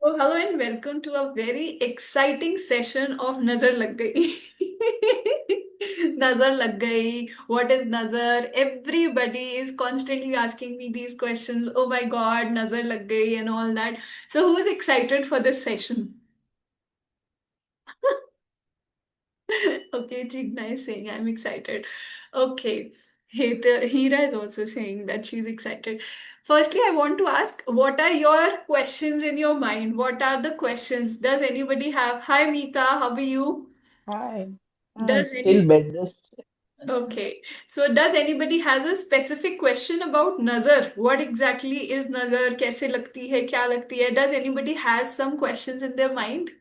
So hello and welcome to a very exciting session of Nazar Lag Gayi. Nazar Lag Gayi. What is Nazar? Everybody is constantly asking me these questions. Oh my God, Nazar Lag Gayi and all that. So who is excited for this session? Okay, Jigna is saying I'm excited. Okay, Hira is also saying that she's excited. Firstly, I want to ask, what are your questions in your mind? What are the questions? Does anybody have? Hi, Meeta, how are you? Hi, I'm Does still any? bed rest. Okay, so does anybody has a specific question about nazar? What exactly is nazar? कैसे लगती है? क्या लगती है? Does anybody has some questions in their mind?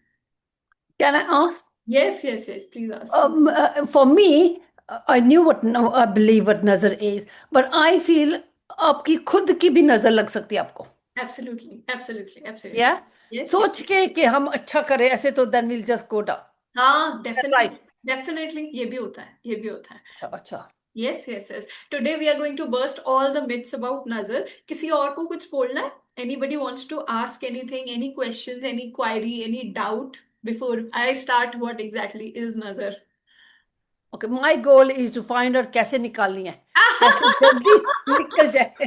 Can I ask? Yes, yes, yes. Please ask. For me, I knew what I believe what नजर is, but I feel आपकी खुद की भी नजर लग सकती है आपको. Absolutely, absolutely, absolutely. Yeah. Yes, yes. सोच के कि हम अच्छा करें ऐसे तो then we'll just go down. हाँ, That's definitely, right. definitely. ये भी होता है, ये भी होता है. अच्छा अच्छा. Yes, yes, yes. Today we are going to burst all the myths about nazar. किसी और को कुछ बोलना है? Anybody wants to ask anything, any questions, any query, any doubt before I start what exactly is nazar? Okay, my goal is to find out कैसे निकालनी है. कैसे जल्दी निकल जाए.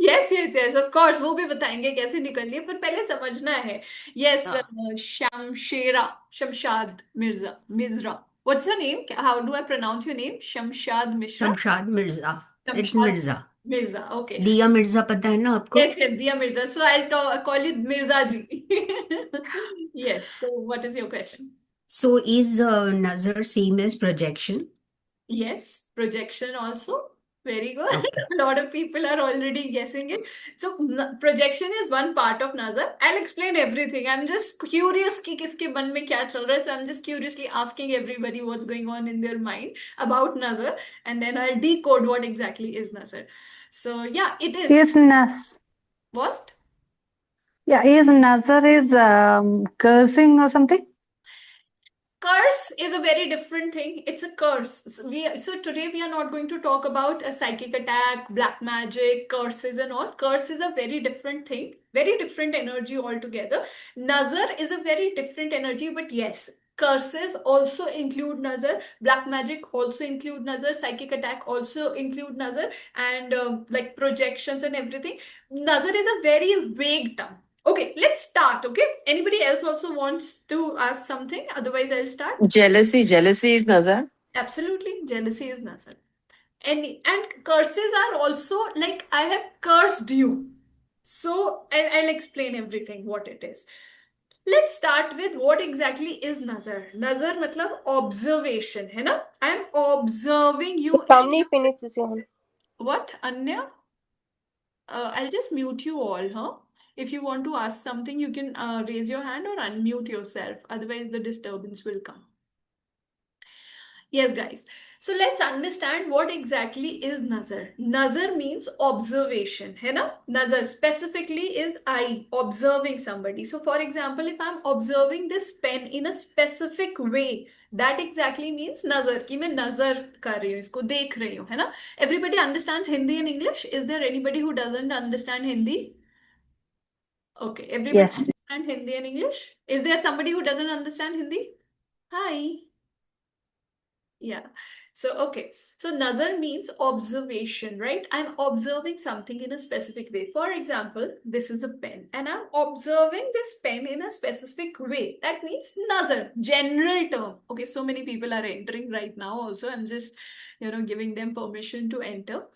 Yes yes yes of course वो भी बताएंगे कैसे निकलनी है पर पहले समझना है. यस हाँ. Shamshera Shamshad Mirza Mijra. What's your name? How do I pronounce your name? Shamshad Mishra. Shamshad Mirza. It's Shamshad Mirza. Mirza. Okay. Dia Mirza पता है ना आपको? Yes yes Dia Mirza. So I call you Mirza ji. Yes. So what is your question? So is nazar same as projection? Yes, projection also. Very good. Okay. A lot of people are already guessing it. So projection is one part of nazar. I'll explain everything. I'm just curious कि किसके मन में क्या चल रहा है. So I'm just curiously asking everybody what's going on in their mind about nazar, and then I'll decode what exactly is nazar. So yeah, it is. Is Nas What? yeah, is Nazar is cursing or something? Curse is a very different thing. It's a curse. So today we are not going to talk about a psychic attack, black magic, curses and all. Curse is a very different thing, very different energy altogether. Nazar is a very different energy, but yes, curses also include nazar, black magic also include nazar, psychic attack also include nazar, and like projections and everything. Nazar is a very vague term. Okay, let's start. Okay, anybody else also wants to ask something? Otherwise, I'll start. Jealousy is nazar. Absolutely, jealousy is nazar. And curses are also like I have cursed you. So I'll explain everything what it is. Let's start with what exactly is nazar. Nazar matlab observation, है ना? I am observing you. Kamni Phoenix is on. What, Anya? I'll just mute you all, huh? If you want to ask something, you can raise your hand or unmute yourself. Otherwise, the disturbance will come. Yes, guys. So let's understand what exactly is nazar. Nazar means observation, है ना? Nazar specifically is eye, observing somebody. So for example, if I'm observing this pen in a specific way, that exactly means nazar, कि मैं नजर कर रही हूँ, इसको देख रही हूँ, है ना? Everybody understands Hindi and English? Is there anybody who doesn't understand Hindi? Okay, everybody Yes. understand Hindi and English? Is there somebody who doesn't understand Hindi? Hi. Yeah. So, okay. So, nazar means observation, right? I'm observing something in a specific way. For example, this is a pen, and I'm observing this pen in a specific way. That means nazar, general term. Okay, so many people are entering right now also. I'm just, giving them permission to enter.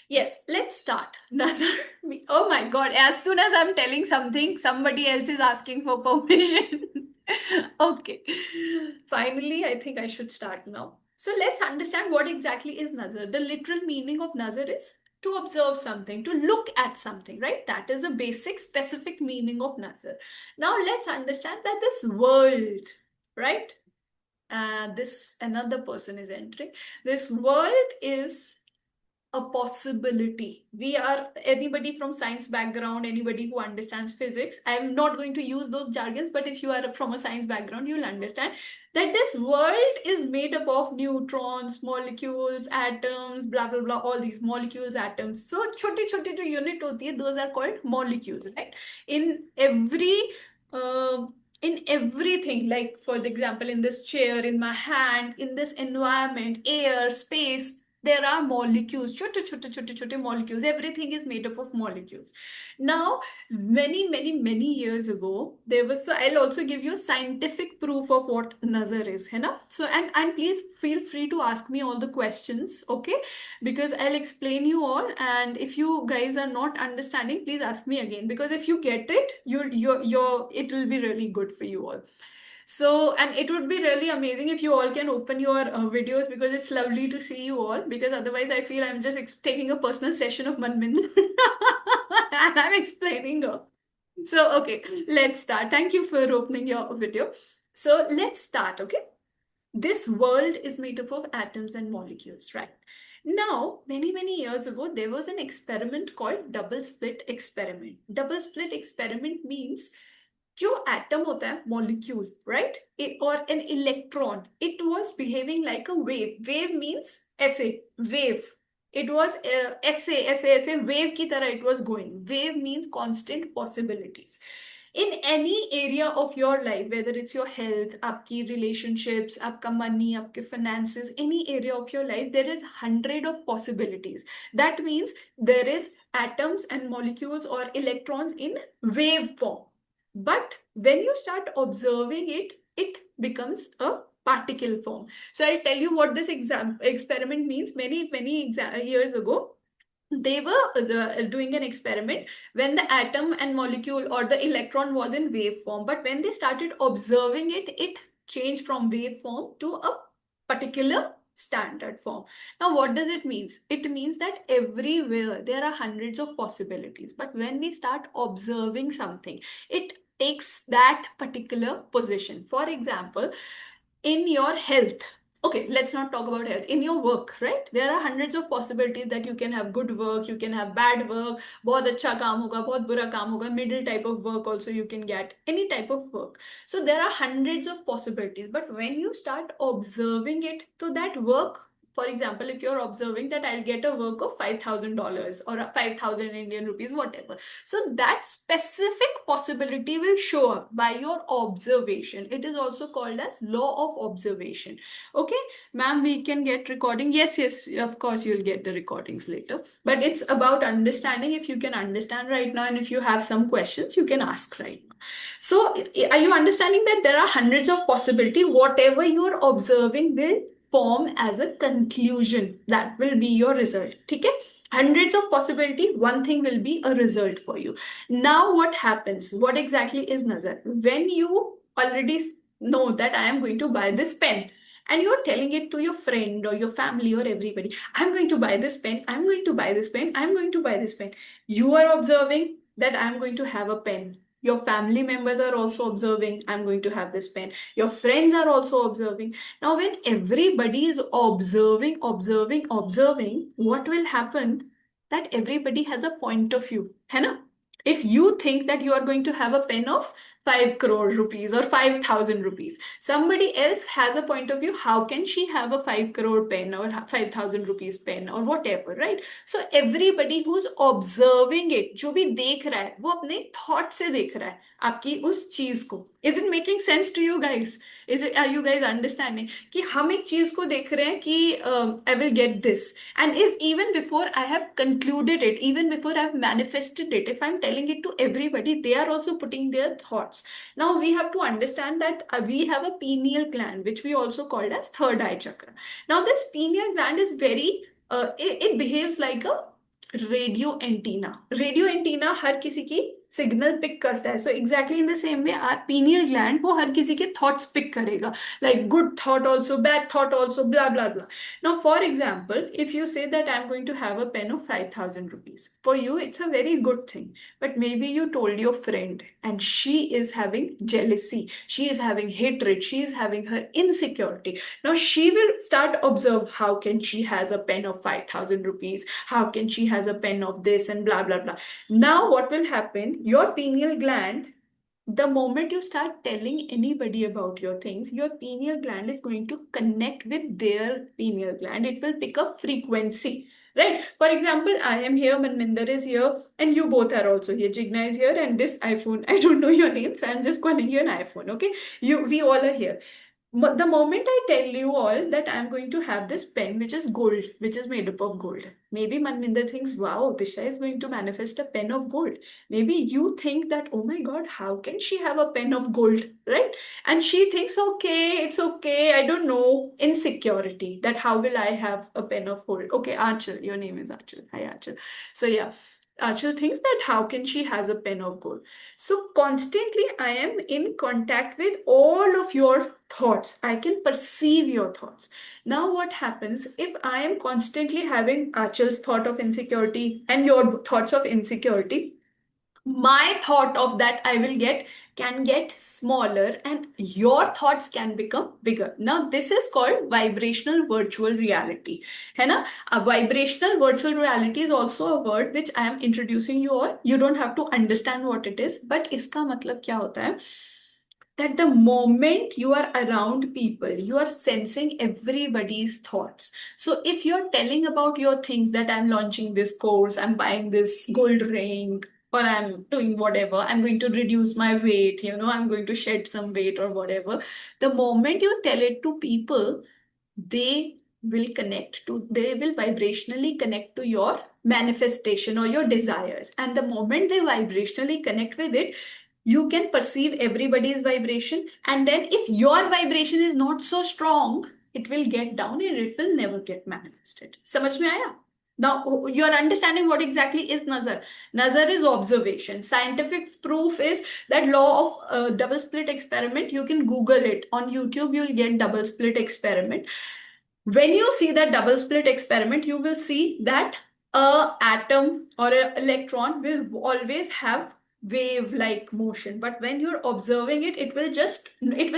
Yes, let's start. Nazar, oh my God, as soon as I'm telling something, somebody else is asking for permission. Okay, finally, I think I should start now. So let's understand what exactly is nazar. The literal meaning of nazar is to observe something, to look at something, right? That is a basic, specific meaning of nazar. Now let's understand that this world, right? This another person is entering. This world is a possibility. We are anybody from science background, anybody who understands physics. I'm not going to use those jargons, but if you are from a science background, you'll understand that this world is made up of neutrons, molecules, atoms, blah blah blah, all these molecules, atoms. So छोटी छोटी जो unit होती है, those are called molecules, right? In every in everything, like for example, in this chair, in my hand, in this environment, air, space, there are molecules, chote molecules. Everything is made up of molecules. Now, many years ago, there was, so I'll also give you scientific proof of what nazar is, है ना? So, and please feel free to ask me all the questions, okay? Because I'll explain you all, and if you guys are not understanding, please ask me again, because if you get it, it will be really good for you all. So, and it would be really amazing if you all can open your videos, because it's lovely to see you all, because otherwise I feel I'm just taking a personal session of Manmin and I'm explaining her. So, okay, let's start. Thank you for opening your video. So, let's start, okay? This world is made up of atoms and molecules, right? Now, many years ago, there was an experiment called double slit experiment. Double slit experiment means जो atom होता है, molecule, right? Or an electron, it was behaving like a wave. Wave means ऐसे, wave. It was ऐसे wave की तरह it was going. Wave means constant possibilities. In any area of your life, whether it's your health, आपकी relationships, आपका money, आपके finances, any area of your life, there is 100 of possibilities. That means there is atoms and molecules or electrons in wave form. But when you start observing it, it becomes a particle form. So I'll tell you what this experiment means. Many years ago, they were doing an experiment when the atom and molecule or the electron was in wave form. But when they started observing it, it changed from wave form to a particular standard form. Now, what does it mean? It means that everywhere there are hundreds of possibilities. But when we start observing something, it takes that particular position. For example, in your health, okay, let's not talk about health. In your work, right? There are hundreds of possibilities that you can have good work, you can have bad work, बहुत अच्छा काम होगा, बहुत बुरा काम होगा, middle type of work also you can get, any type of work. So there are hundreds of possibilities. But when you start observing it, so that work, for example, if you're observing that I'll get a work of $5,000 or 5,000 Indian rupees, whatever. So that specific possibility will show up by your observation. It is also called as law of observation. Okay, ma'am, we can get recording. Yes, of course, you'll get the recordings later. But it's about understanding. If you can understand right now, and if you have some questions, you can ask right now. So are you understanding that there are hundreds of possibilities? Whatever you're observing will form as a conclusion. That will be your result. Okay? Hundreds of possibility, one thing will be a result for you. Now what happens? What exactly is nazar? When you already know that I am going to buy this pen, and you're telling it to your friend or your family or everybody, I'm going to buy this pen, I'm going to buy this pen, I'm going to buy this pen. You are observing that I'm going to have a pen. Your family members are also observing, I'm going to have this pen. Your friends are also observing. Now, when everybody is observing, what will happen? That everybody has a point of view. है ना? If you think that you are going to have a pen of 5 crore rupees or 5,000 rupees, somebody else has a point of view. How can she have a 5 crore pen or 5,000 rupees pen or whatever, right? So everybody who's observing it, जो भी देख रहा है, वो अपने thought से देख रहा है आपकी उस चीज को. Is it making sense to you guys? Are you guys understanding? कि हम एक चीज को देख रहे हैं कि I will get this. And if even before I have concluded it, even before I have manifested it, if I'm telling it to everybody, they are also putting their thoughts. Now we have to understand that we have a pineal gland, which we also called as third eye chakra. Now this pineal gland is very, it behaves like a radio antenna. Radio antenna हर किसी की signal pick करता है. So exactly in the same way our pineal gland वो हर किसी के thoughts pick करेगा, like good thought also, bad thought also, blah blah blah. Now for example, if you say that I am going to have a pen of 5,000 rupees, for you it's a very good thing. But maybe you told your friend and she is having jealousy, she is having hatred, she is having her insecurity. Now she will start observe, how can she has a pen of 5,000 rupees, how can she has a pen of this and blah blah blah. Now what will happen? Your pineal gland, the moment you start telling anybody about your things, your pineal gland is going to connect with their pineal gland. It will pick up frequency. right? For example, I am here, Manminder is here, and you both are also here. Jigna is here, and this iPhone, I don't know your name, so I'm just calling you an iPhone, okay? We all are here. The moment I tell you all that I'm going to have this pen, which is gold, which is made up of gold, maybe Manminder thinks, wow, Disha is going to manifest a pen of gold. Maybe you think that, oh my God, how can she have a pen of gold, right? And she thinks, okay, it's okay, I don't know, insecurity, that how will I have a pen of gold? Okay, Archel, your name is Archel. Hi, Archel. So yeah, Archel thinks that how can she has a pen of gold? So constantly I am in contact with all of your thoughts. I can perceive your thoughts. Now what happens if I am constantly having Achal's thought of insecurity and your thoughts of insecurity? My thought of that I will get can get smaller and your thoughts can become bigger. Now this is called vibrational virtual reality. है ना? A vibrational virtual reality is also a word which I am introducing you all. You don't have to understand what it is, but इसका मतलब क्या होता है? That the moment you are around people, you are sensing everybody's thoughts. So if you're telling about your things that I'm launching this course, I'm buying this gold ring, or I'm doing whatever, I'm going to reduce my weight, I'm going to shed some weight or whatever. The moment you tell it to people, they will vibrationally connect to your manifestation or your desires. And the moment they vibrationally connect with it, you can perceive everybody's vibration. And then if your vibration is not so strong, it will get down and it will never get manifested. समझ में आया? Now you're understanding what exactly is nazar. Nazar is observation. Scientific proof is that law of double slit experiment. You can Google it on YouTube. You'll get double slit experiment. When you see that double slit experiment, you will see that a atom or an electron will always have wave-like motion. But when you're observing it, it will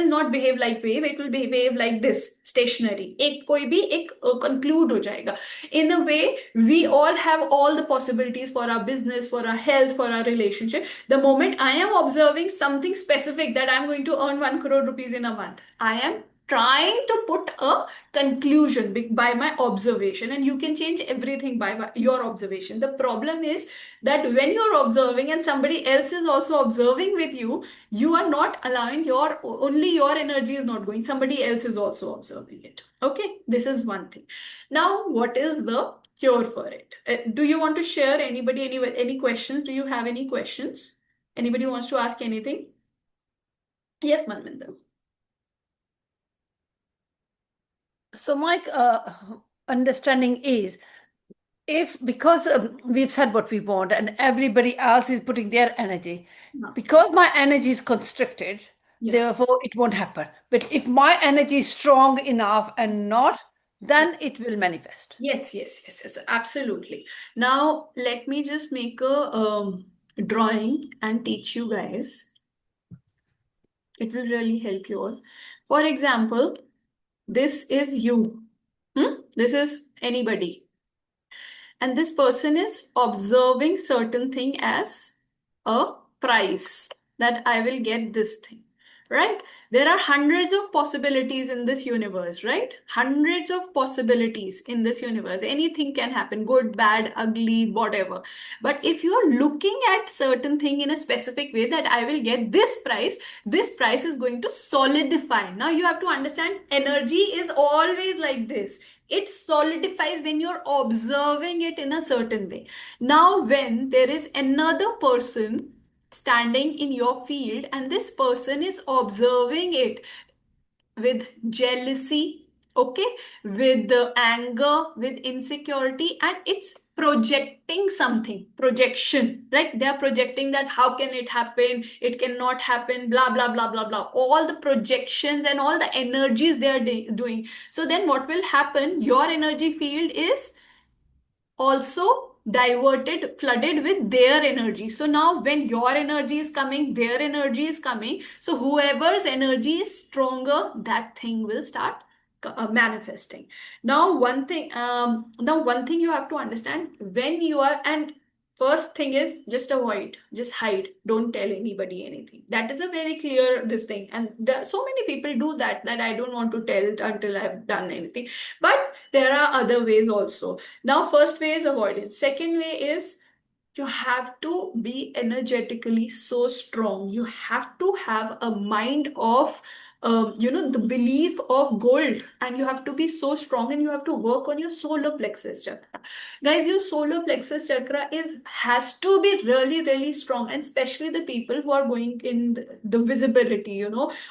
not behave like wave, it will behave like this, stationary. एक कोई भी एक conclude हो जाएगा. In a way, we all have all the possibilities for our business, for our health, for our relationship. The moment I am observing something specific that I'm going to earn 1 crore rupees in a month, I am trying to put a conclusion by my observation, and you can change everything by your observation. The problem is that when you're observing and somebody else is also observing with you, you are not allowing only your energy is not going, somebody else is also observing it. Okay, this is one thing. Now what is the cure for it? Do you want to share, any questions? Do you have any questions? Anybody wants to ask anything? Yes, Manminder. So my understanding is, if because we've said what we want and everybody else is putting their energy, No. because my energy is constricted, Yeah. therefore it won't happen. But if my energy is strong enough and not, then it will manifest. Yes, absolutely. Now, let me just make a drawing and teach you guys. It will really help you all. For example, this is you. This is anybody. And this person is observing certain thing as a price, that I will get this thing, right? There are hundreds of possibilities in this universe, right? Hundreds of possibilities in this universe. Anything can happen, good, bad, ugly, whatever. But if you're looking at certain thing in a specific way, that I will get this price is going to solidify. Now you have to understand, energy is always like this. It solidifies when you're observing it in a certain way. Now, when there is another person standing in your field and this person is observing it with jealousy, okay, with anger, with insecurity, and it's projecting something, projection, right? They are projecting that how can it happen, it cannot happen, blah blah blah blah blah, all the projections and all the energies they are doing. So then what will happen, your energy field is also diverted, flooded with their energy. So now when your energy is coming, their energy is coming. So whoever's energy is stronger, that thing will start manifesting. Now one thing you have to understand, when you are, and First thing is just avoid, just hide, don't tell anybody anything. That is a very clear this thing. And so many people do that I don't want to tell it until I've done anything. But there are other ways also. Now, first way is avoidance. Second way is you have to be energetically so strong. You have to have a mind of the belief of gold, and you have to be so strong, and you have to work on your solar plexus chakra. Guys, your solar plexus chakra has to be really, really strong, and especially the people who are going in the visibility,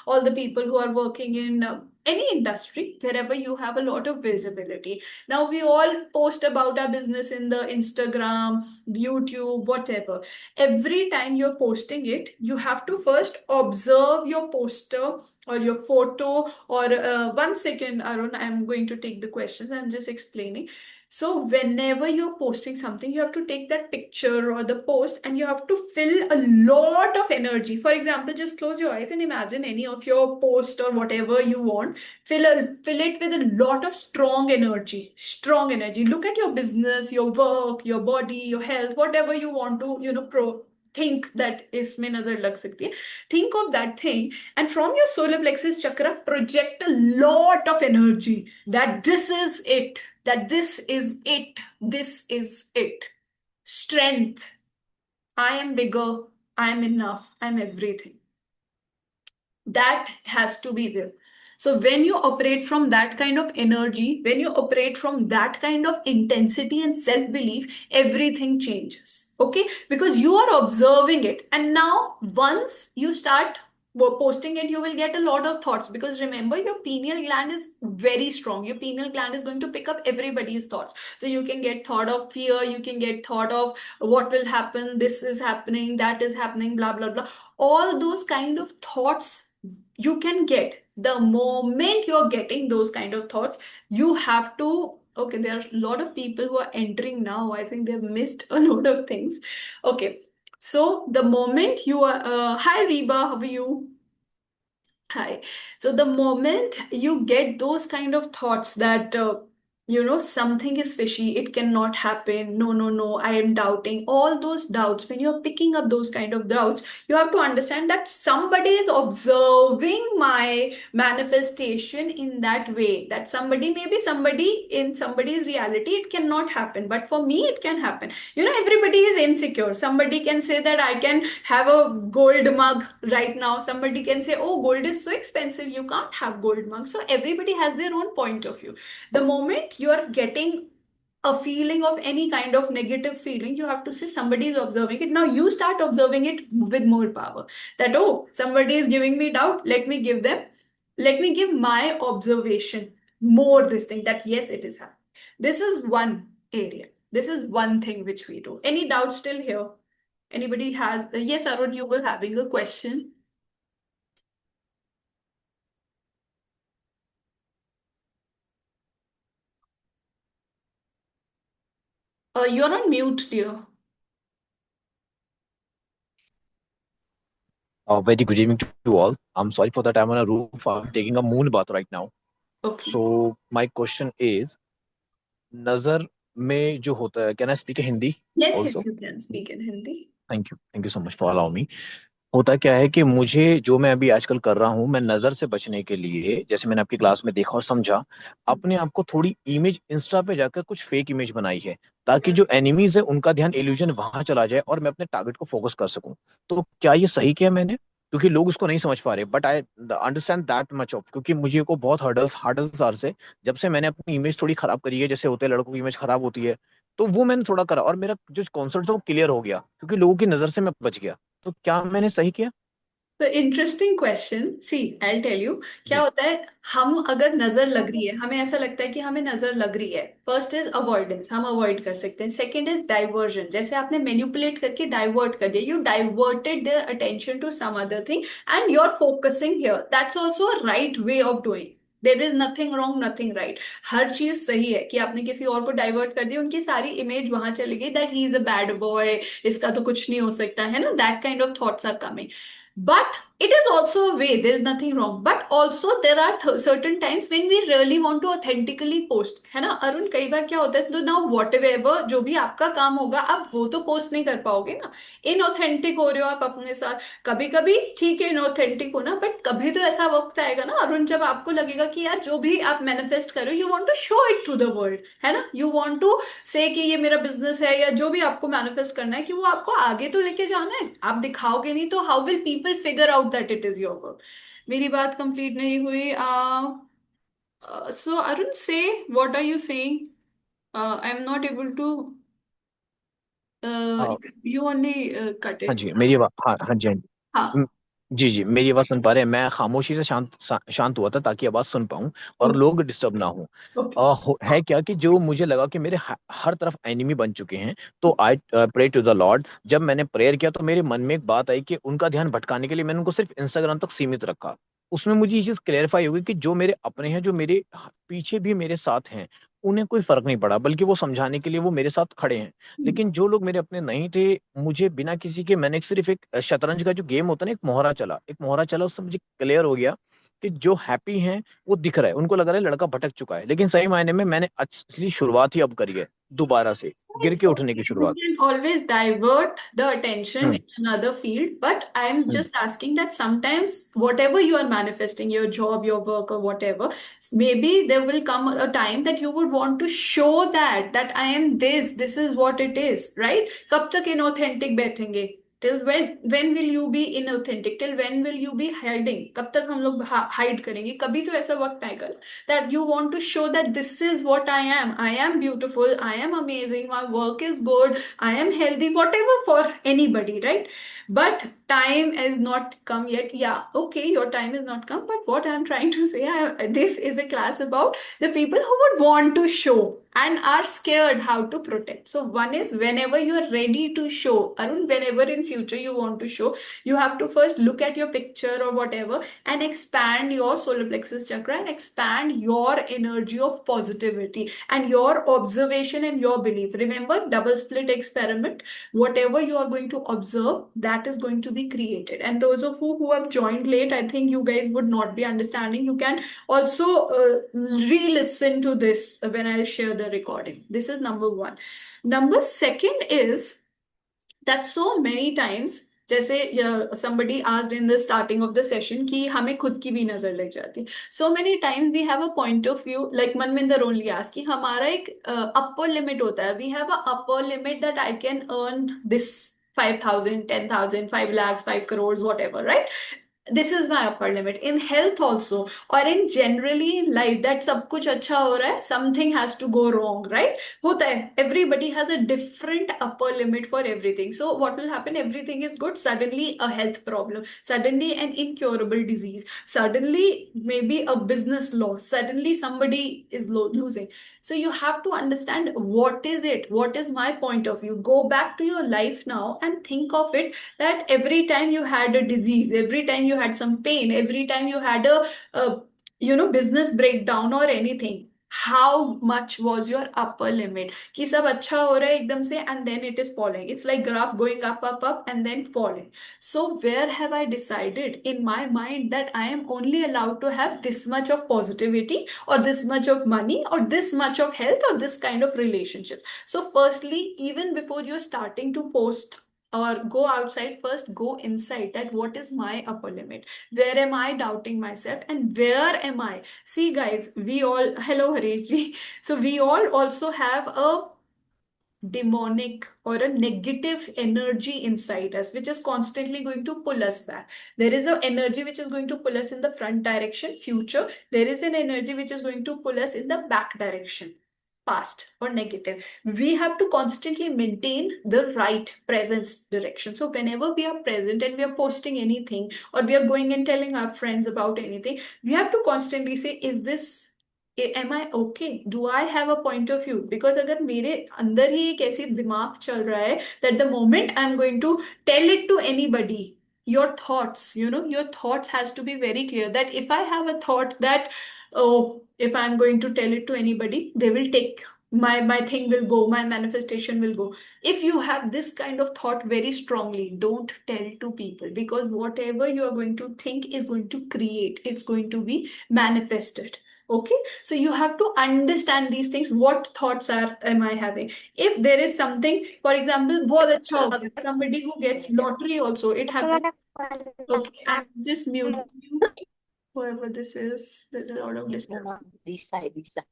all the people who are working in any industry, wherever you have a lot of visibility. Now, we all post about our business in the Instagram, YouTube, whatever. Every time you're posting it, you have to first observe your poster or your photo, or 1 second, Arun, I'm going to take the questions. I'm just explaining. So whenever you're posting something, you have to take that picture or the post and you have to fill a lot of energy. For example, just close your eyes and imagine any of your post or whatever you want. Fill it with a lot of strong energy. Strong energy. Look at your business, your work, your body, your health, whatever you want to, think that isme nazar lag sakti hai. Think of that thing, and from your solar plexus chakra, project a lot of energy that this is it. That this is it. This is it. Strength. I am bigger. I am enough. I am everything. That has to be there. So when you operate from that kind of energy, when you operate from that kind of intensity and self-belief, everything changes. Okay? Because you are observing it. And now, once you start posting it, you will get a lot of thoughts, because remember, your pineal gland is very strong. Your pineal gland is going to pick up everybody's thoughts. So you can get thought of fear, you can get thought of what will happen, this is happening, that is happening, blah, blah, blah. All those kind of thoughts you can get. The moment you're getting those kind of thoughts, you have to, okay, there are a lot of people who are entering now. I think they've missed a lot of things. Okay. So the moment you are, hi Reba, how are you? Hi. So the moment you get those kind of thoughts that, something is fishy, it cannot happen, no, no, no, I am doubting, all those doubts, when you're picking up those kind of doubts, you have to understand that somebody is observing my manifestation in that way. That somebody, maybe somebody in somebody's reality, it cannot happen, but for me, it can happen. Everybody is insecure. Somebody can say that I can have a gold mug right now. Somebody can say, oh, gold is so expensive, you can't have gold mug. So everybody has their own point of view. The moment you're getting a feeling of any kind of negative feeling, you have to say somebody is observing it. Now you start observing it with more power. That, oh, somebody is giving me doubt. Let me give my observation more this thing, that yes, it is happening. This is one area. This is one thing which we do. Any doubts still here? Anybody has? Yes, Arun, you were having a question. You're on mute, dear. Very good evening to all. I'm sorry for that. I'm on a roof. I'm taking a moon bath right now. Okay. So my question is, nazar में जो होता है, can I speak Hindi Yes, also? yes, you can speak in Hindi. Thank you. Thank you so much for allowing me. होता क्या है कि मुझे जो मैं अभी आजकल कर रहा हूँ, मैं नजर से बचने के लिए, जैसे मैंने आपकी क्लास में देखा और समझा, अपने आप को थोड़ी इमेज इंस्टा पे जाकर कुछ फेक इमेज बनाई है, ताकि जो एनिमीज है उनका ध्यान इल्यूजन वहां चला जाए और मैं अपने टारगेट को फोकस कर सकूं. तो क्या ये सही किया मैंने? क्योंकि लोग उसको नहीं समझ पा रहे, but I understand that much of, क्योंकि मुझे को बहुत हर्डल्स आर से जब से मैंने अपनी इमेज थोड़ी खराब करी है, जैसे होते हैं लड़कों की इमेज खराब होती है, तो वो मैंने थोड़ा करा और मेरा जो कॉन्सेप्ट है वो क्लियर हो गया, क्योंकि लोगों की नजर से मैं बच गया. तो क्या मैंने सही किया? तो interesting question. See I tell you क्या जी. होता है. हम अगर नजर लग रही है, हमें ऐसा लगता है कि हमें नजर लग रही है. फर्स्ट इज अवॉइडेंस, हम अवॉइड कर सकते हैं. सेकंड इज डाइवर्जन, जैसे आपने मैनिपुलेट करके डाइवर्ट कर दिया. You diverted their attention to some other thing and you are focusing here. That's also a right way of doing. There is nothing wrong, nothing right. हर चीज सही है कि आपने किसी और को डाइवर्ट कर दिया, उनकी सारी इमेज वहां चली गई, that he is a bad boy, इसका तो कुछ नहीं हो सकता है ना. That kind of thoughts are coming. But it is also a way, there is nothing wrong. But also there are certain times when we really want to authentically post, है ना अरुण? कई बार क्या होता है, तो now whatever जो भी आपका काम होगा आप वो तो पोस्ट नहीं कर पाओगे ना, इनऑथेंटिक हो रहे हो आप अपने साथ। कभी कभी ठीक है इनऑथेंटिक होना, बट कभी तो ऐसा वक्त आएगा ना अरुण, जब आपको लगेगा कि यार जो भी आप मैनिफेस्ट करो you want to show it to the world, है ना, यू वांट टू से कि ये मेरा बिजनेस है, या जो भी आपको मैनिफेस्ट करना है कि वो आपको आगे तो लेके जाना है। आप दिखाओगे नहीं तो how will people figure out that it is your work. मेरी बात कंप्लीट नहीं हुई। So Arun, say what are you saying? I am not able to, हाँ यू ओनली कट हाँ इट। जी, मेरी आवाज, हाँ जी हाँ जी। हाँ, जी जी, मेरी आवाज सुन पा रहे हैं? मैं खामोशी से शांत हुआ था ताकि आवाज सुन पाऊं और लोग डिस्टर्ब ना हो। ओके। है क्या कि जो मुझे लगा कि मेरे हर तरफ एनिमी बन चुके हैं, तो I pray to the Lord. जब मैंने प्रेयर किया तो मेरे मन में एक बात आई कि उनका ध्यान भटकाने के लिए मैंने उनको सिर्फ इंस्टाग्राम तक सीमित रखा। उसमें मुझे ये चीज क्लेरिफाई हो गई कि जो मेरे अपने हैं, जो मेरे पीछे भी मेरे साथ हैं, उन्हें कोई फर्क नहीं पड़ा, बल्कि वो समझाने के लिए वो मेरे साथ खड़े हैं। लेकिन जो लोग मेरे अपने नहीं थे, मुझे बिना किसी के, मैंने सिर्फ एक शतरंज का जो गेम होता है ना, एक मोहरा चला, उससे मुझे क्लियर हो गया कि जो हैप्पी हैं वो दिख रहा है, उनको लग रहा है लड़का भटक चुका है, लेकिन सही मायने में मैंने असली शुरुआत ही अब करी है, दोबारा से गिर It's के उठने की okay. You शुरुआत। can always divert the attention hmm in another field, but I'm hmm just asking that sometimes whatever you are manifesting, your job, your work, or whatever, maybe there will come a time that you would want to show that I am this is what it is, right? कब तक inauthentic बैठेंगे? Till when will you be inauthentic? Till when will you be hiding? कब तक हम लोग hide करेंगे? कभी तो ऐसा वक्त आएगा that you want to show that this is what I am. I am beautiful. I am amazing. My work is good. I am healthy, whatever for anybody, right? But time has not come yet. Yeah, okay, your time has not come. But what I'm trying to say, this is a class about the people who would want to show and are scared how to protect. So one is whenever you are ready to show, Arun, whenever in future you want to show, you have to first look at your picture or whatever and expand your solar plexus chakra and expand your energy of positivity and your observation and your belief. Remember, double split experiment. Whatever you are going to observe, that is going to be created. And those of you who have joined late, I think you guys would not be understanding. You can also re-listen to this when I share the recording. This is number one. Number second is that so many times, जैसे somebody asked in the starting of the session कि हमें खुद की भी नजर लग जाती, so many times we have a point of view, like Manminder only asked कि हमारा एक upper limit होता है, we have a upper limit that I can earn this 5,000, 10,000, 5 lakhs, 5 crores, whatever, right? This is my upper limit in health also, or in generally in life, that सब कुछ अच्छा हो रहा है, something has to go wrong, right? होता है, everybody has a different upper limit for everything. So what will happen? Everything is good, suddenly a health problem, suddenly an incurable disease, suddenly maybe a business loss, suddenly somebody is losing. So you have to understand what is it, what is my point of view. Go back to your life now and think of it, that every time you had a disease, every time you had some pain, every time you had a business breakdown or anything, how much was your upper limit? कि सब अच्छा हो रहा है एकदम से and then it is falling. It's like graph going up and then falling. So where have I decided in my mind that I am only allowed to have this much of positivity or this much of money or this much of health or this kind of relationship? So firstly, even before you're starting to post or go outside, first go inside, that what is my upper limit, where am I doubting myself, and where am I? See guys, we all, hello Hareshji, so we all also have a demonic or a negative energy inside us which is constantly going to pull us back. There is an energy which is going to pull us in the front direction, future. There is an energy which is going to pull us in the back direction, past or negative. We have to constantly maintain the right presence direction. So whenever we are present and we are posting anything or we are going and telling our friends about anything, we have to constantly say, is this, am I okay? Do I have a point of view? Because अगर मेरे अंदर ही एक ऐसी दिमाग चल रहा है that the moment I'm going to tell it to anybody, your thoughts, your thoughts has to be very clear, that if I have a thought that, oh, if I'm going to tell it to anybody, they will take my thing will go, my manifestation will go. If you have this kind of thought very strongly, don't tell to people, because whatever you are going to think is going to create, it's going to be manifested. Okay, so you have to understand these things. What thoughts am I having? If there is something, for example, बहुत अच्छा हो गया, somebody who gets lottery also, it happens. Okay, I'm just muting you, whoever this is. There's a lot of disturbance. This side, this side.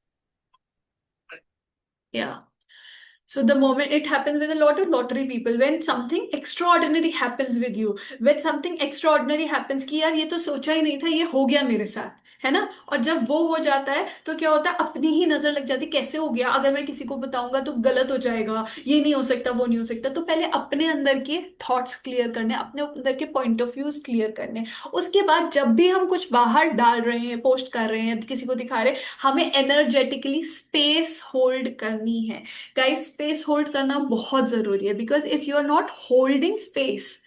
Yeah. So the moment it happens with a lot of lottery people, when something extraordinary happens with you, when something extraordinary happens कि यार ये तो सोचा ही नहीं था, ये हो गया मेरे साथ, है ना? और जब वो हो जाता है तो क्या होता है, अपनी ही नजर लग जाती है, कैसे हो गया, अगर मैं किसी को बताऊंगा तो गलत हो जाएगा, ये नहीं हो सकता, वो नहीं हो सकता। तो पहले अपने अंदर के थॉट्स क्लियर करने, अपने अंदर के पॉइंट ऑफ व्यूज क्लियर करने। उसके बाद जब भी हम कुछ बाहर डाल रहे हैं, पोस्ट कर रहे हैं, किसी को दिखा रहे हैं, हमें एनर्जेटिकली स्पेस होल्ड करनी है। गाइस, स्पेस होल्ड करना बहुत जरूरी है, because if you are not holding space,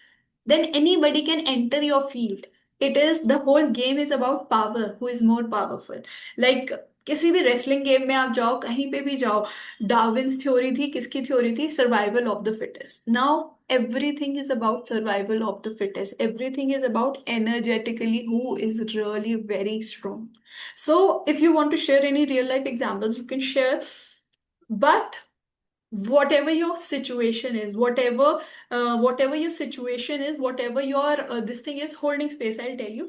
then anybody can enter your field. It is, the whole game is about power, who is more powerful. Like किसी भी wrestling game में आप जाओ, कहीं पे भी जाओ, डार्विन्स थ्योरी थी, किसकी थ्योरी थी? Survival of the fittest. Now everything is about survival of the fittest. Everything is about energetically who is really very strong. So if you want to share any real life examples, you can share, but whatever your situation is, whatever your situation is, whatever your this thing is holding space, I'll tell you,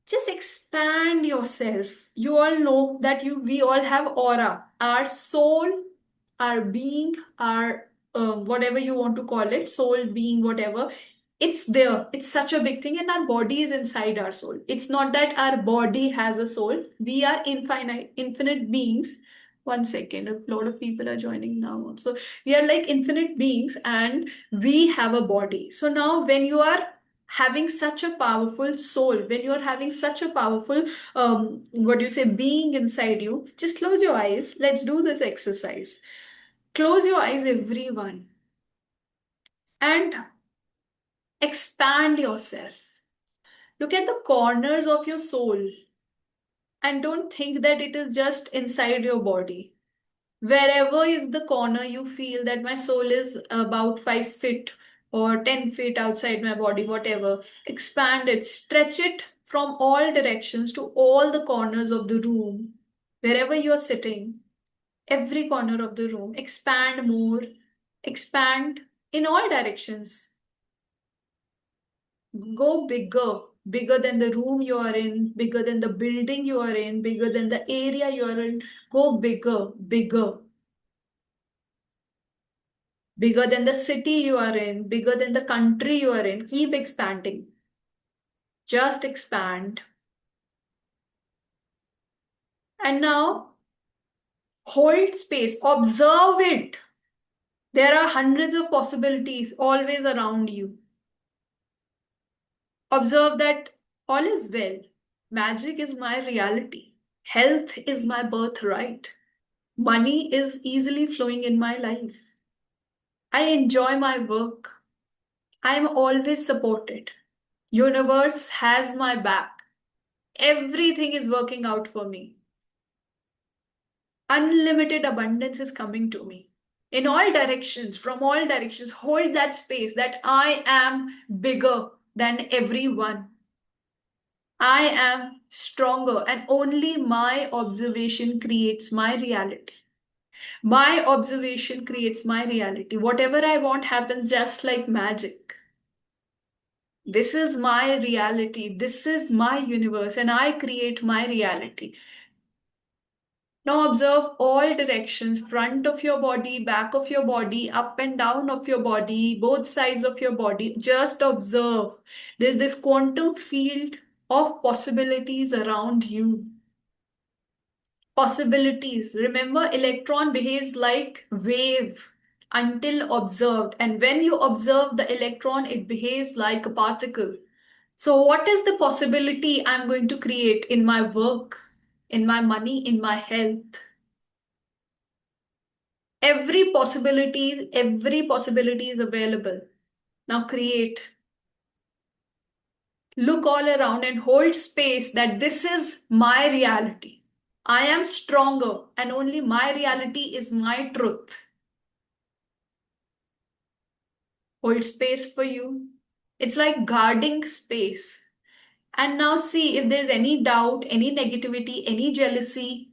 just expand yourself. You all know that we all have aura, our soul, our being, our whatever you want to call it, soul, being, whatever, it's there. It's such a big thing, and our body is inside our soul. It's not that our body has a soul. We are infinite beings. One second, a lot of people are joining now also. We are like infinite beings, and we have a body. So now when you are having such a powerful soul, when you are having such a powerful what do you say, being inside you, just close your eyes. Let's do this exercise. Close your eyes, everyone, and expand yourself. Look at the corners of your soul, and don't think that it is just inside your body. Wherever is the corner you feel that my soul is about 5 feet or 10 feet outside my body, whatever, expand it, stretch it from all directions to all the corners of the room. Wherever you are sitting, every corner of the room, expand more, expand in all directions. Go bigger, bigger than the room you are in, bigger than the building you are in, bigger than the area you are in. Go bigger, bigger. Bigger than the city you are in, bigger than the country you are in. Keep expanding. Just expand. And now hold space, observe it. There are hundreds of possibilities always around you. Observe that all is well. Magic is my reality. Health is my birthright. Money is easily flowing in my life. I enjoy my work. I am always supported. Universe has my back. Everything is working out for me. Unlimited abundance is coming to me. In all directions, from all directions, hold that space that I am bigger than everyone. I am stronger, and only my observation creates my reality. My observation creates my reality. Whatever I want happens just like magic. This is my reality. This is my universe, and I create my reality. Now observe all directions, front of your body, back of your body, up and down of your body, both sides of your body. Just observe. There's this quantum field of possibilities around you. Possibilities. Remember, electron behaves like wave until observed. And when you observe the electron, it behaves like a particle. So what is the possibility I'm going to create in my work, in my money, in my health? Every possibility is available. Now create. Look all around and hold space that this is my reality. I am stronger and only my reality is my truth. Hold space for you. It's like guarding space. And now see if there's any doubt, any negativity, any jealousy,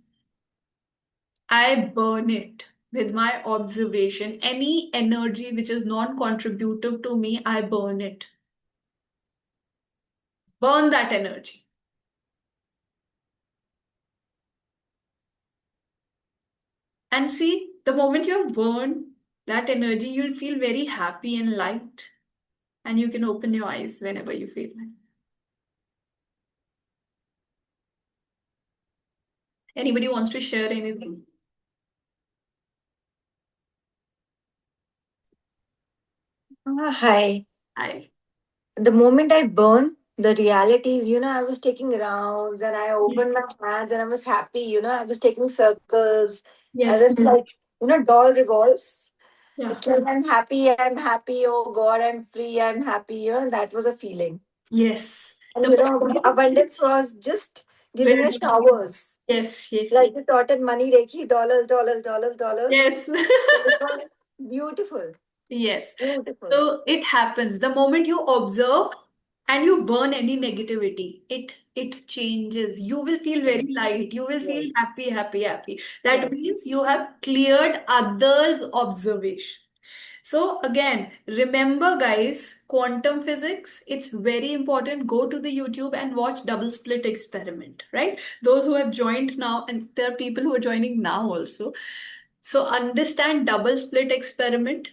I burn it with my observation. Any energy which is non-contributive to me, I burn it. Burn that energy. And see, the moment you burn that energy, you'll feel very happy and light. And you can open your eyes whenever you feel like. Anybody wants to share anything? Hi. I The moment I burn, the reality is, I was taking rounds and I opened my hands and I was happy, I was taking circles as yes, if like, doll revolves. yeah, It's like I'm happy, oh God, I'm free, I'm happy, and that was a feeling. yes. And The moment abundance was just giving us showers. yes, yes, Like yes, we sorted money, Rekhi, dollars, dollars, dollars, dollars. yes. It was beautiful. Yes. Beautiful. So it happens. The moment you observe and you burn any negativity, it changes. You will feel very light. You will feel Yes. happy, happy, happy. That Yes. means you have cleared others' observation. So again, remember guys, quantum physics, it's very important. Go to the YouTube and watch double slit experiment, right? Those who have joined now, and there are people who are joining now also. So understand double slit experiment.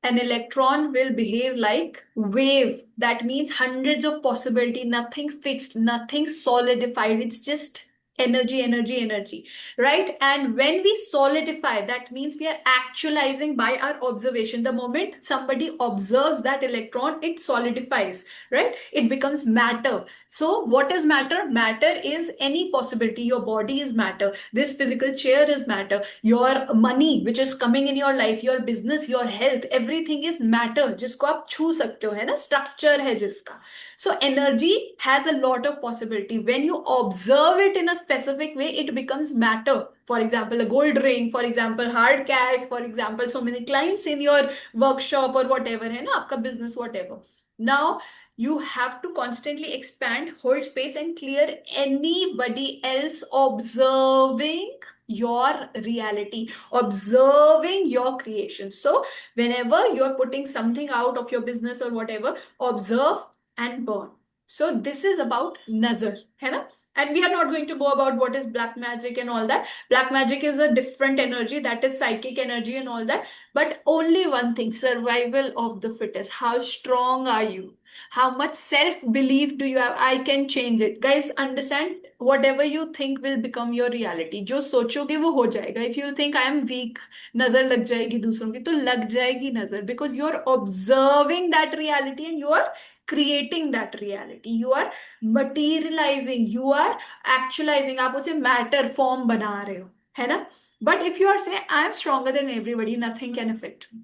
An electron will behave like wave. That means hundreds of possibility, nothing fixed, nothing solidified. It's just energy, energy, energy, right? And when we solidify, that means we are actualizing by our observation. The moment somebody observes that electron, it solidifies, right? It becomes matter. So what is matter? Matter is any possibility. Your body is matter. This physical chair is matter. Your money, which is coming in your life, your business, your health, everything is matter. जिसको आप छू सकते हो, है ना? Structure है जिसका. So energy has a lot of possibility. When you observe it in a specific way, it becomes matter. For example, a gold ring. For example, hard cash. For example, so many clients in your workshop or whatever, है ना? आपका business, whatever. Now you have to constantly expand, hold space, and clear anybody else observing your reality, observing your creation. So, whenever you're putting something out of your business or whatever, observe and burn. So, this is about nazar, है ना? And we are not going to go about what is black magic and all that. Black magic is a different energy, that is psychic energy and all that. But only one thing, survival of the fittest. How strong are you? How much self-belief do you have? I can change it. Guys, understand, whatever you think will become your reality. जो सोचोगे वो हो जाएगा. If you think I am weak, नजर लग जाएगी दूसरों की, तो लग जाएगी नजर. Because you are observing that reality and you are creating that reality. You are materializing. You are actualizing. आप उसे matter form बना रहे हो, है ना? But if you are saying I am stronger than everybody, nothing can affect me.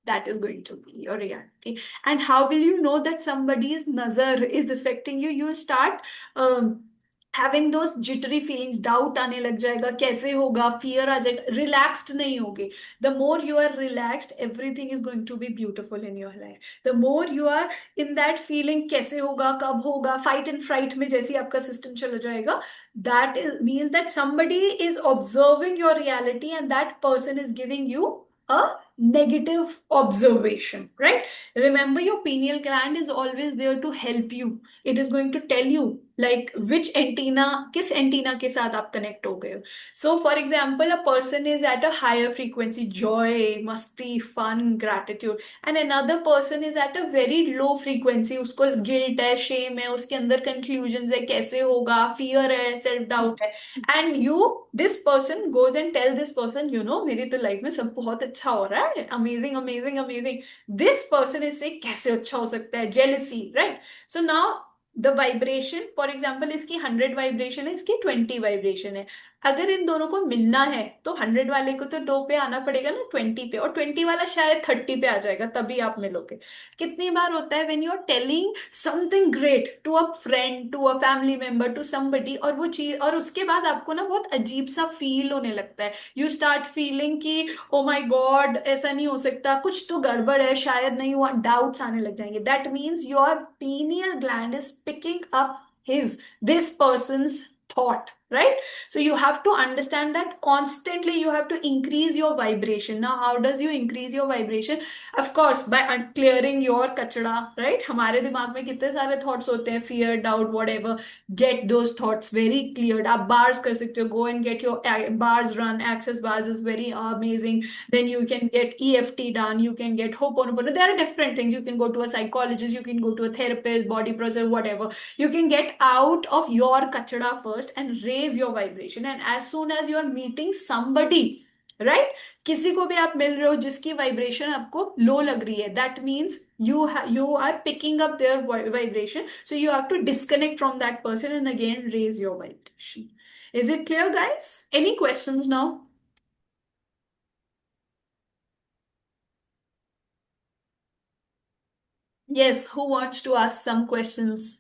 That is going to be your reality. And how will you know that somebody's nazar is affecting you? You'll start having those jittery feelings, doubt आने लग जाएगा, कैसे होगा, fear आ जाएगा, relaxed नहीं होगे. The more you are relaxed, everything is going to be beautiful in your life. The more you are in that feeling, कैसे होगा, कब होगा, fight and fright में जैसे आपका system चला जाएगा, that means that somebody is observing your reality and that person is giving you a negative observation, right? Remember, your pineal gland is always there to help you. It is going to tell you like which antenna, किस antenna के साथ आप connect हो गए हो. So for example, a person is at a higher frequency, joy, masti, fun, gratitude, and another person is at a very low frequency. उसको guilt है, shame है, उसके अंदर confusions है, कैसे होगा, fear है, self doubt है. And this person goes and tell this person, मेरी तो life में सब बहुत अच्छा हो रहा है, amazing, amazing, amazing. This person is saying, कैसे अच्छा हो सकता है, jealousy, right? So now the vibration, for example, इसकी 100 vibration है, इसकी 20 vibration है. अगर इन दोनों को मिलना है तो 100 वाले को तो 2 पे आना पड़ेगा ना 20 पे, और 20 वाला शायद 30 पे आ जाएगा, तभी आप मिलोगे। कितनी बार होता है when you are telling something great to a friend, to a family member, to somebody, और वो चीज, और उसके बाद आपको ना बहुत अजीब सा फील होने लगता है। यू स्टार्ट फीलिंग कि ओ माय गॉड ऐसा नहीं हो सकता, कुछ तो गड़बड़ है, शायद नहीं हुआ, डाउट्स आने लग जाएंगे। That means your pineal gland is picking up his this person's thought, right? So you have to understand that constantly you have to increase your vibration. Now how does you increase your vibration? Of course by clearing your kachada, right? हमारे दिमाग में कितने सारे thoughts होते हैं, fear, doubt, whatever. Get those thoughts very cleared. आप bars कर सकते हो, go and get your bars run. Access bars is very amazing. Then you can get EFT done, you can get Ho'oponopono. There are different things. You can go to a psychologist, you can go to a therapist, body process, whatever. You can get out of your kachada first and raise your vibration. And as soon as you are meeting somebody, right, किसी को भी आप मिल रहे हो जिसकी vibration आपको लो लग रही है, that means you are picking up their vibration, so you have to disconnect from that person and again raise your vibration. Is it clear, guys? Any questions now? Yes, who wants to ask some questions?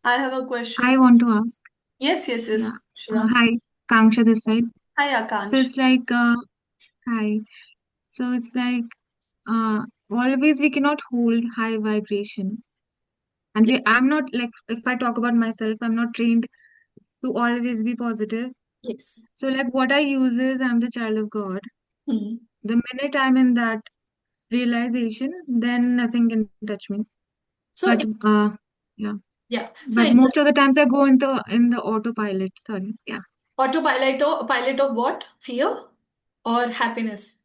I have a question. I want to ask. Yes, yes, yes. Yeah. Sure. Hi, Kanksha this side. Hi, So Akansh. it's like, hi. So it's like, always we cannot hold high vibration. And I'm not like, if I talk about myself, I'm not trained to always be positive. Yes. So like what I use is I'm the child of God. Hmm. The minute I'm in that realization, then nothing can touch me. So, But yeah. yeah. So, But most of the times I go in the autopilot. Sorry. Yeah. pilot of what? Fear or happiness?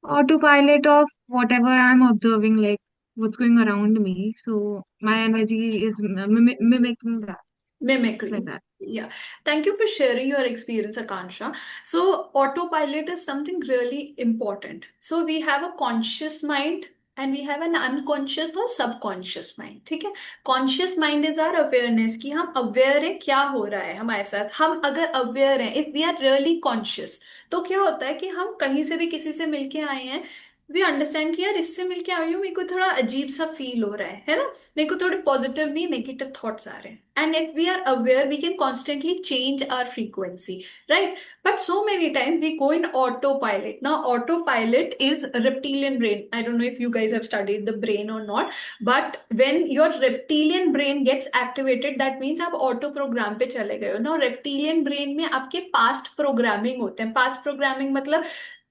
Autopilot of whatever I'm observing, like what's going around me. So my energy is mimicking that. It's Mimicry. like that. Yeah. Thank you for sharing your experience, Akansha. So, autopilot is something really important. So, we have a conscious mind and we have an unconscious or subconscious mind. ठीक है? Conscious mind is our awareness कि हम aware हैं क्या हो रहा है हमारे साथ। हम अगर aware हैं, if we are really conscious, तो क्या होता है कि हम कहीं से भी किसी से मिलके आए हैं, वी अंडरस्टैंड कि यार इससे मिलके आई हूँ, मेरे को थोड़ा अजीब सा फील हो रहा है ना, मेरे को थोड़े पॉजिटिव नहीं नेगेटिव थॉट्स आ रहे हैं, and if we are aware we can constantly change our frequency, right? But so many times we go in autopilot. Now autopilot is reptilian brain. I don't know if you guys have studied the brain or not, but when your reptilian brain gets activated, that means आप auto programme पे चले गए हो ना. reptilian brain में आपके past programming होते हैं. पास्ट प्रोग्रामिंग मतलब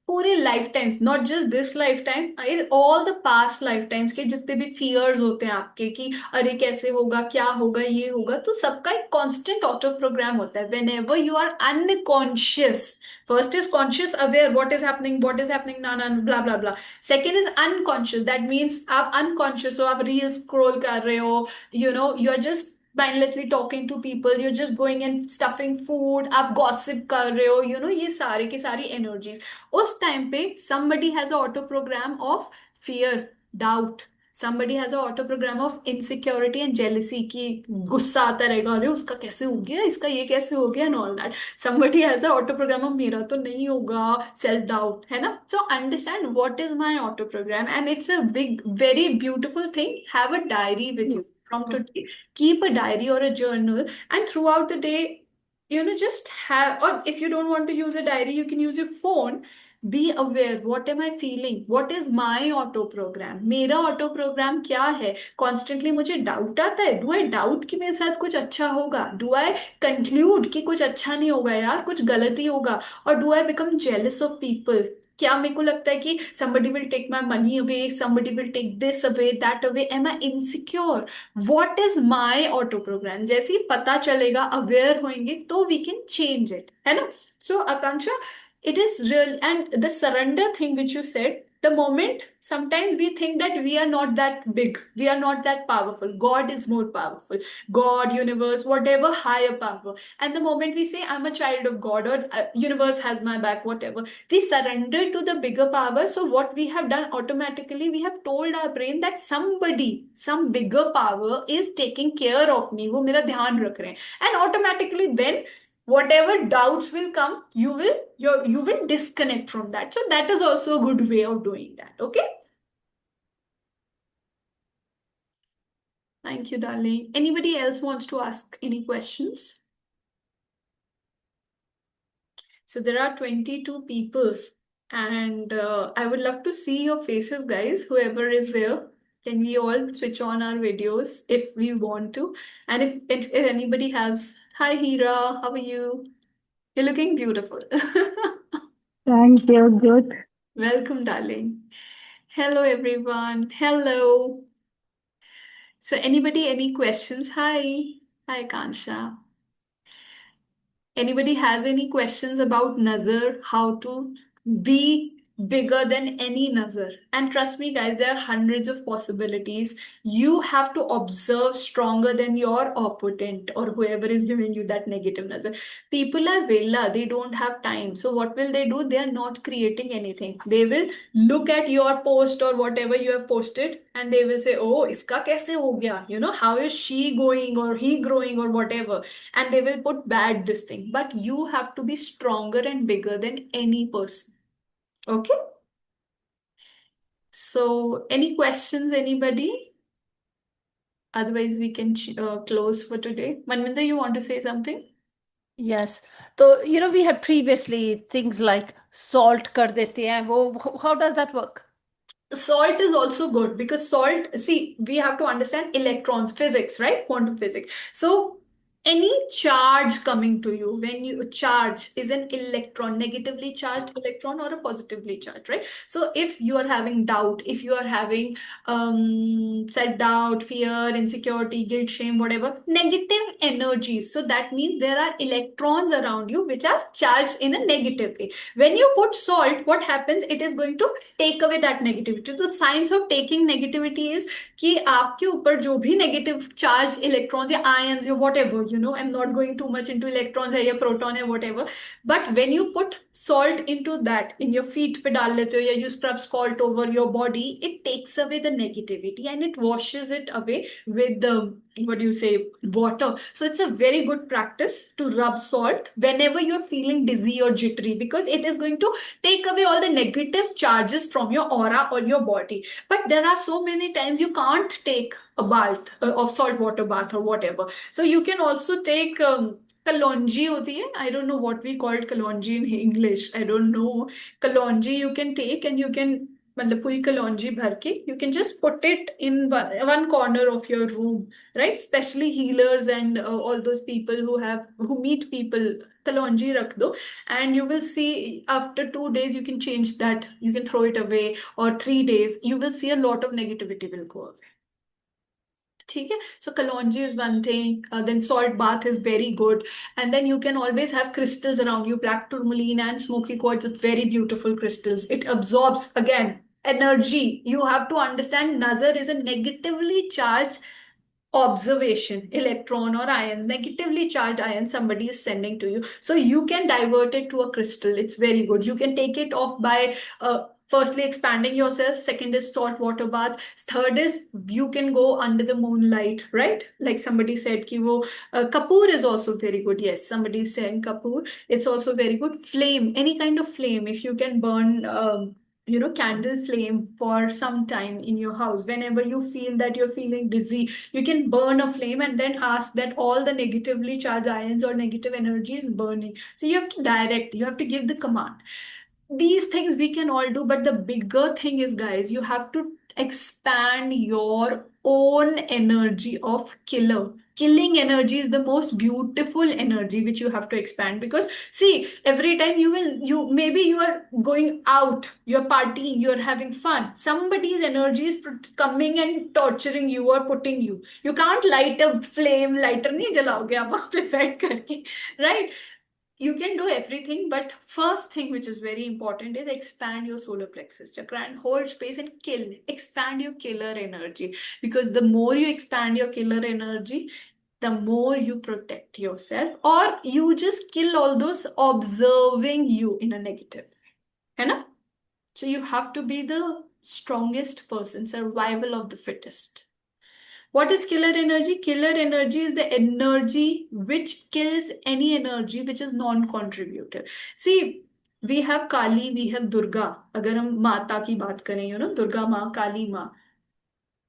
पूरे life times, not just this life time, all the past life times के जितने भी फियर्स होते हैं आपके कि अरे कैसे होगा, क्या होगा, ये होगा, तो सबका एक कांस्टेंट ऑटो प्रोग्राम होता है. Whenever you are unconscious, first is conscious aware what is happening ना ना blah blah blah. Second is unconscious, that means आप अनकॉन्शियस हो, आप रील स्क्रॉल कर रहे हो, you are just mindlessly talking to people, you're just going and stuffing food, आप gossip कर रहे हो, ये सारे की सारी energies. उस टाइम पे somebody has a auto program of fear, doubt. Somebody has a auto program of insecurity and jealousy कि गुस्सा आता रहेगा, अरे उसका कैसे हो गया, इसका ये कैसे हो गया, and all that. Somebody has a auto program of मेरा तो नहीं होगा, self doubt, है ना? So understand what is my auto program, and it's a big, very beautiful thing. Have a diary with you from today. Keep a diary or a journal, and throughout the day, just have, or if you don't want to use a diary, you can use your phone. Be aware, what am I feeling, what is my auto program, मेरा auto program क्या है. Constantly मुझे doubt आता है, do I doubt कि मेरे साथ कुछ अच्छा होगा, do I conclude कि कुछ अच्छा नहीं होगा यार, कुछ गलती होगा, और do I become jealous of people, क्या मेरे को लगता है कि somebody will take my money away, somebody will take this away, that away, am I insecure, what is my auto program. जैसे ही पता चलेगा, अवेयर होंगे, तो we can change it, है ना? So Akansha, it is real, and the surrender thing which you said, The moment sometimes we think that we are not that big, we are not that powerful. God is more powerful. God, universe, whatever higher power. And the moment we say, I'm a child of God, or universe has my back, whatever, we surrender to the bigger power. So what we have done automatically, we have told our brain that somebody, some bigger power is taking care of me. वो मेरा ध्यान रख रहे हैं. And automatically then whatever doubts will come, you will disconnect from that. So that is also a good way of doing that. Okay. Thank you, darling. Anybody else wants to ask any questions? So there are 22 people, and I would love to see your faces, guys. Whoever is there, can we all switch on our videos if we want to? And if anybody has, hi Hira, how are you? You're looking beautiful. Thank you. Good. Welcome, darling. Hello, everyone. Hello. So anybody, any questions? Hi. Hi, Kansha. Anybody has any questions about Nazar, how to be bigger than any Nazar? And trust me, guys, there are hundreds of possibilities. You have to observe stronger than your opponent or whoever is giving you that negative Nazar. People are vela, they don't have time. So what will they do? They are not creating anything. They will look at your post or whatever you have posted and they will say, oh, iska kaise ho gaya? You know, how is she going or he growing or whatever? And they will put bad this thing. But you have to be stronger and bigger than any person. Okay? So, any questions, anybody? Otherwise, we can close for today. Manvinder, you want to say something? Yes. So, we had previously things like salt kar dete hain. How does that work? Salt is also good because salt, see, we have to understand electrons, physics, right? Quantum physics. So, any charge coming to you, when you charge is an electron, negatively charged electron or a positively charged, right? So if you are having doubt, if you are having self-doubt, fear, insecurity, guilt, shame, whatever, negative energies. So that means there are electrons around you which are charged in a negative way. When you put salt, what happens? It is going to take away that negativity. The science of taking negativity is कि आपके ऊपर जो भी negative charged electrons या ions या whatever, I'm not going too much into electrons है या proton है whatever, but when you put salt into that, in your feet पे डाल लेते हो या you scrub salt over your body, it takes away the negativity and it washes it away with the, water. So it's a very good practice to rub salt whenever you're feeling dizzy or jittery because it is going to take away all the negative charges from your aura or your body. But there are so many times you can't take a bath of salt water bath or whatever. So you can also take kalonji hoti hai. I don't know what we called kalonji in English. I don't know. Kalonji you can take and you can मतलब पूरी कलौंजी भर के you can just put it in one corner of your room, right? Especially healers and all those people who meet people, कलौंजी रख दो and you will see after 2 days you can change that, you can throw it away, or 3 days you will see a lot of negativity will go away. ठीक है? So kalonji is one thing, then salt bath is very good, and then you can always have crystals around you. Black tourmaline and smoky quartz are very beautiful crystals. It absorbs again energy. You have to understand nazar is a negatively charged observation, electron or ions, negatively charged ions somebody is sending to you. So you can divert it to a crystal. It's very good. You can take it off by firstly expanding yourself. Second is salt water baths. Third is you can go under the moonlight, right? Like somebody said, ki wo, kapoor is also very good. Yes, somebody is saying kapoor. It's also very good. Flame, any kind of flame. If you can burn candle flame for some time in your house. Whenever you feel that you're feeling dizzy, you can burn a flame and then ask that all the negatively charged ions or negative energy is burning. So you have to direct, you have to give the command. These things we can all do, but the bigger thing is, guys, you have to expand your own energy of killer. Killing energy is the most beautiful energy which you have to expand, because see, every time maybe you are going out, you're partying, you're having fun, somebody's energy is coming and torturing you or putting you. You can't light a flame, lighter nahi jalaoge aap wahan pe बैठ करके, right? you can do everything, but first thing which is very important is expand your solar plexus chakra and hold space and expand your killer energy. Because the more you expand your killer energy, the more you protect yourself, or you just kill all those observing you in a negative way. है ना? So you have to be the strongest person, survival of the fittest. What is killer energy? Killer energy is the energy which kills any energy which is non-contributive. See, we have Kali, we have Durga. अगर हम माता की बात करें, दुर्गा माँ, काली माँ.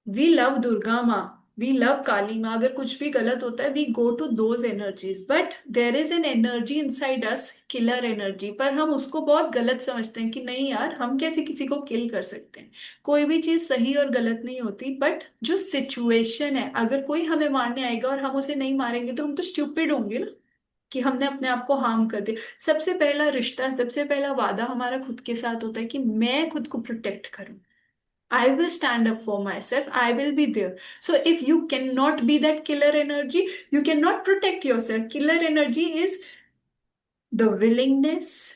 We love Durga माँ. We love Kali माँ. अगर कुछ भी गलत होता है, we go to those energies. But there is an energy inside us, killer energy. पर हम उसको बहुत गलत समझते हैं कि नहीं यार, हम कैसे किसी को किल कर सकते हैं. कोई भी चीज सही और गलत नहीं होती, बट जो सिचुएशन है, अगर कोई हमें मारने आएगा और हम उसे नहीं मारेंगे तो हम तो स्टूपिड होंगे ना, कि हमने अपने आप को हार्म कर दिया. सबसे पहला रिश्ता, सबसे पहला वादा हमारा खुद के साथ होता है कि मैं खुद को प्रोटेक्ट करूं. I will stand up for myself. I will be there. So if you cannot be that killer energy, you cannot protect yourself. Killer energy is the willingness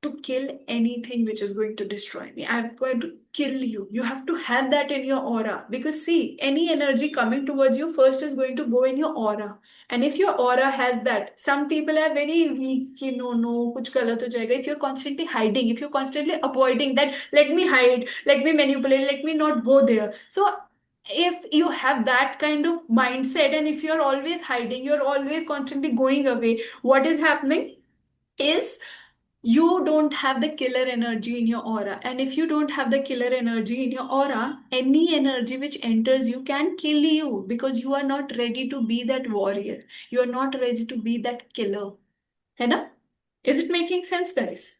to kill anything which is going to destroy me. I'm going to kill you. You have to have that in your aura. Because see, any energy coming towards you first is going to go in your aura. And if your aura has that, some people are very weak, no, kuch galat ho jayega. If you're constantly hiding, if you're constantly avoiding that, let me hide, let me manipulate, let me not go there. So if you have that kind of mindset, and if you're always hiding, you're always constantly going away, what is happening is you don't have the killer energy in your aura. And if you don't have the killer energy in your aura, any energy which enters you can kill you, because you are not ready to be that warrior. You are not ready to be that killer. है ना? Is it making sense, guys?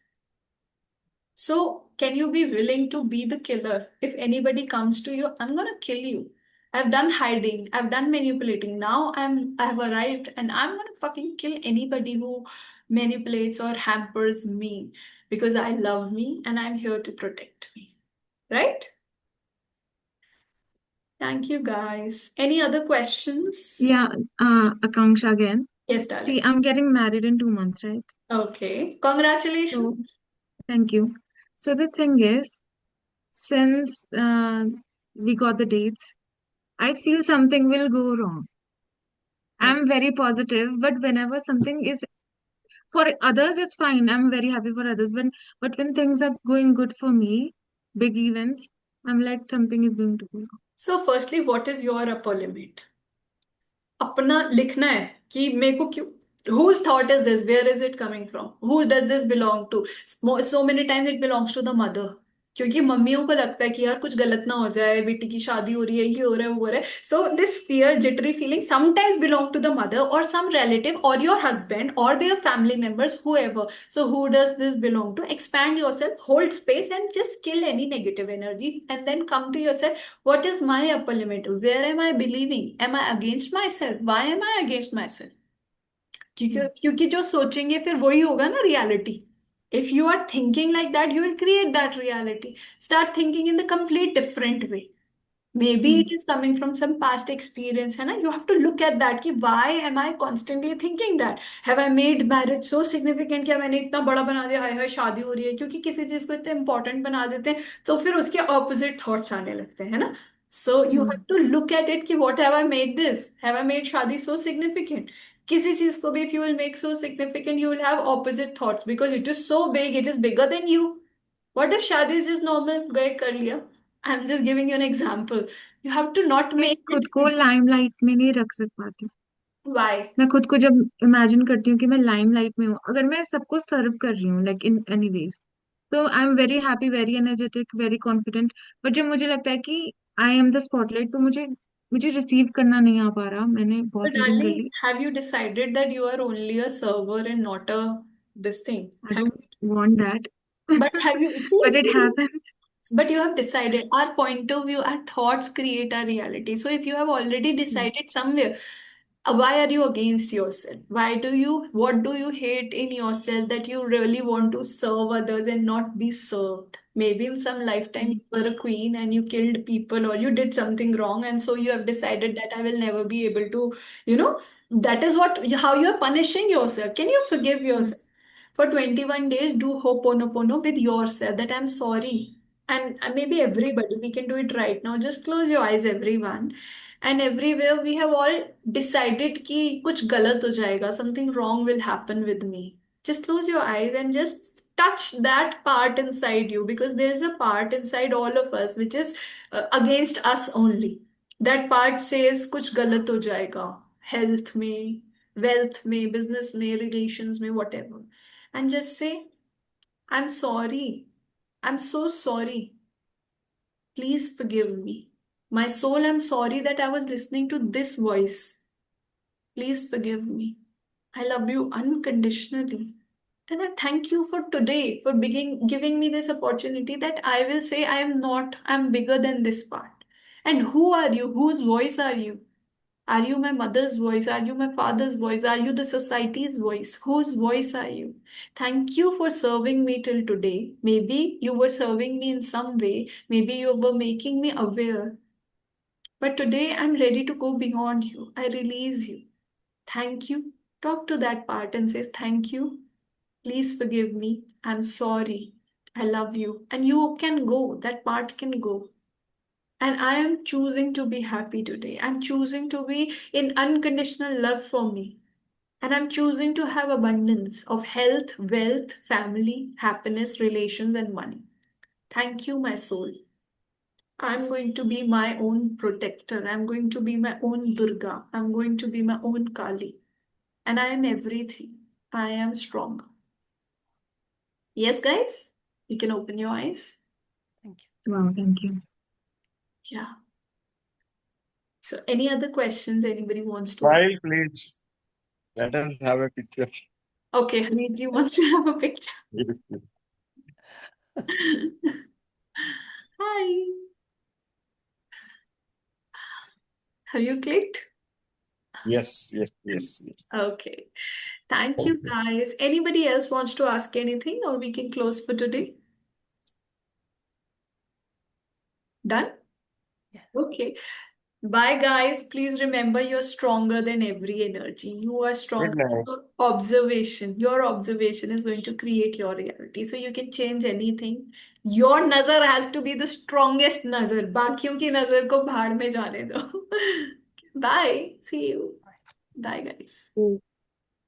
So, can you be willing to be the killer? If anybody comes to you, I'm gonna kill you. I've done hiding, I've done manipulating. Now I've arrived and I'm gonna fucking kill anybody who manipulates or hampers me, because I love me and I'm here to protect me. Right? Thank you, guys. Any other questions? Yeah, Akanksha again. Yes, darling. See, I'm getting married in 2 months, right? Okay. Congratulations. Thank you. So the thing is, since we got the dates, I feel something will go wrong. I'm very positive, but whenever something is for others, it's fine. I'm very happy for others. But when things are going good for me, big events, I'm like something is going to go wrong. So, firstly, what is your upper limit? अपना लिखना है कि मेरे को क्यों, whose thought is this, where is it coming from, who does this belong to. So many times it belongs to the mother, क्योंकि मम्मियों को लगता है कि यार कुछ गलत ना हो जाए, बेटी की शादी हो रही है, ये हो रहा है, वो हो रहा है. So this fear, jittery feeling sometimes belong to the mother or some relative or your husband or their family members, whoever. So who does this belong to? Expand yourself, hold space, and just kill any negative energy, and then come to yourself. What is my upper limit? Where am I believing? Am I against myself? Why am I against myself? क्योंकि जो सोचेंगे फिर वही होगा ना reality. If you are thinking like that, you will create that reality. Start thinking in the complete different way. Maybe it is coming from some past experience, है ना? You have to look at that कि why am I constantly thinking that? Have I made marriage so significant? क्या मैंने इतना बड़ा बना दिया, हाय हाय शादी हो रही है? क्योंकि किसी चीज को इतना important बना देते हैं तो फिर उसके opposite thoughts आने लगते हैं, है ना? So you have to look at it कि what have I made this? Have I made शादी so significant? किसी चीज को भी if you will make so significant, you will have opposite thoughts because it is so big, it is bigger than you. What if शादी is just normal, गए कर लिया? I'm just giving you an example. You have to not मैं make खुद it. को limelight में नहीं रख पाती. Why? मैं खुद को जब इमेजिन करती हूँ कि मैं लाइमलाइट में हूँ, अगर मैं सबको सर्व कर रही हूँ लाइक इन एनी वेज, तो I am very happy, very energetic, very confident. But जब मुझे लगता है कि आई एम द स्पॉटलाइट, तो मुझे मुझे रिसीव करना नहीं आ पा रहा. मैंने But बहुत रीडिंग कर darling, Lee. have you decided that you are only a server and not a this thing? I don't want that. But have you see, But it happens. but you have decided. Our point of view, our thoughts create our reality. So if you have already decided Yes. somewhere, why are you against yourself? What do you hate in yourself that you really want to serve others and not be served? Maybe in some lifetime you were a queen and you killed people or you did something wrong, and so you have decided that I will never be able to, that is how you are punishing yourself. Can you forgive yourself? Yes. For 21 days, do Ho'oponopono with yourself that I'm sorry. And maybe everybody, we can do it right now. Just close your eyes, everyone. And everywhere we have all decided कि कुछ गलत हो जाएगा, something wrong will happen with me. Just close your eyes and just touch that part inside you, because there's a part inside all of us which is against us only. That part says कुछ गलत हो जाएगा, health में, wealth में, business में, relations में, whatever. And just say, I'm sorry. I'm so sorry. Please forgive me. My soul, I'm sorry that I was listening to this voice. Please forgive me. I love you unconditionally. And I thank you for today, for giving me this opportunity that I will say I am not, I'm bigger than this part. And who are you? Whose voice are you? Are you my mother's voice? Are you my father's voice? Are you the society's voice? Whose voice are you? Thank you for serving me till today. Maybe you were serving me in some way. Maybe you were making me aware. But today I'm ready to go beyond you. I release you. Thank you. Talk to that part and says, thank you. Please forgive me. I'm sorry. I love you. And you can go. That part can go. And I am choosing to be happy today. I'm choosing to be in unconditional love for me. And I'm choosing to have abundance of health, wealth, family, happiness, relations, and money. Thank you, my soul. I'm going to be my own protector. I'm going to be my own Durga. I'm going to be my own Kali. And I am everything. I am strong. Yes, guys? You can open your eyes. Thank you. Wow, thank you. Yeah. So, any other questions anybody wants to ask? Smile, please. Let us have a picture. Okay, Hanitri wants to have a picture. Hi. Have you clicked? Yes. Okay. Thank you, guys. Anybody else wants to ask anything, or we can close for today? Done? Yes. Okay. Bye, guys. Please remember you're stronger than every energy. You are Good stronger. night. Your observation is going to create your reality. So you can change anything. Your nazar has to be the strongest nazar. बाकियों की नजर को भाड़ में जाने दो. Bye. See you. Bye, guys.